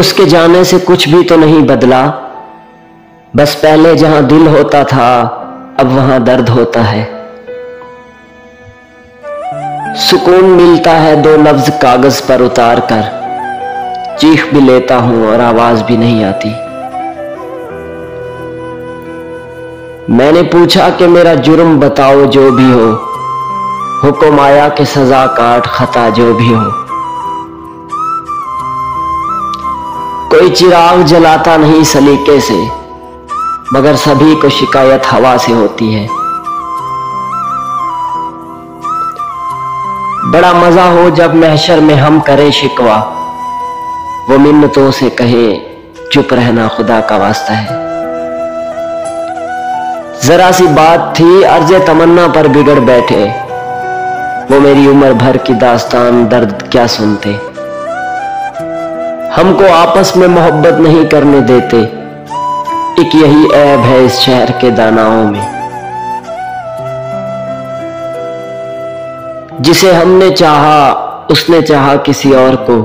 उसके जाने से कुछ भी तो नहीं बदला, बस पहले जहां दिल होता था अब वहां दर्द होता है। सुकून मिलता है दो लफ्ज कागज पर उतार कर, चीख भी लेता हूं और आवाज भी नहीं आती। मैंने पूछा कि मेरा जुर्म बताओ जो भी हो, हुक्म आया कि सजा काट खता जो भी हो। कोई चिराग जलाता नहीं सलीके से, मगर सभी को शिकायत हवा से होती है। बड़ा मजा हो जब महशर में हम करें शिकवा, वो मिन्नतों से कहे चुप रहना खुदा का वास्ता है। जरा सी बात थी अर्ज़े तमन्ना पर बिगड़ बैठे, वो मेरी उम्र भर की दास्तान दर्द क्या सुनते। हमको आपस में मोहब्बत नहीं करने देते, एक यही ऐब है इस शहर के दानाओं में। जिसे हमने चाहा उसने चाहा किसी और को,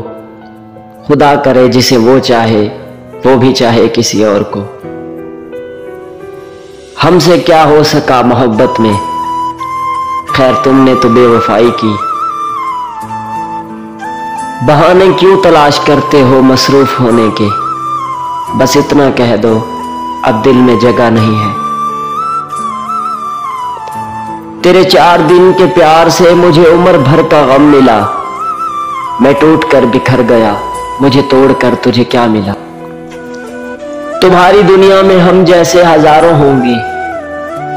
खुदा करे जिसे वो चाहे वो भी चाहे किसी और को। हमसे क्या हो सका मोहब्बत में, खैर तुमने तो बेवफाई की। बहाने क्यों तलाश करते हो मसरूफ होने के, बस इतना कह दो अब दिल में जगह नहीं है। तेरे 4 दिन के प्यार से मुझे उम्र भर का गम मिला, मैं टूट कर बिखर गया, मुझे तोड़कर तुझे क्या मिला। तुम्हारी दुनिया में हम जैसे हजारों होंगे,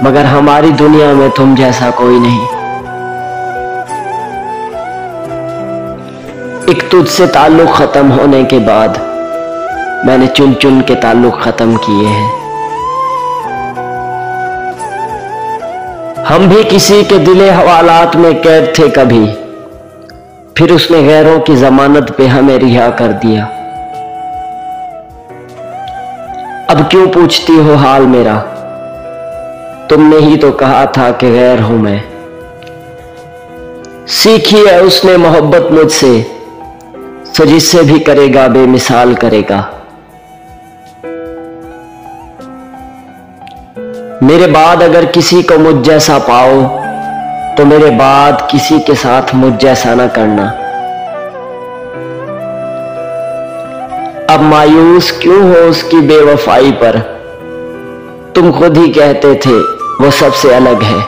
मगर हमारी दुनिया में तुम जैसा कोई नहीं। एक तुझसे ताल्लुक खत्म होने के बाद मैंने चुन चुन के ताल्लुक खत्म किए हैं। हम भी किसी के दिले हवालात में कैद थे कभी, फिर उसने गैरों की जमानत पे हमें रिहा कर दिया। अब क्यों पूछती हो हाल मेरा, तुमने ही तो कहा था कि गैर हूं मैं। सीखी है उसने मोहब्बत मुझसे, सो जिससे भी करेगा बेमिसाल करेगा। मेरे बाद अगर किसी को मुझ जैसा पाओ, तो मेरे बाद किसी के साथ मुझ जैसा ना करना। अब मायूस क्यों हो उसकी बेवफाई पर, तुम खुद ही कहते थे वो सबसे अलग है।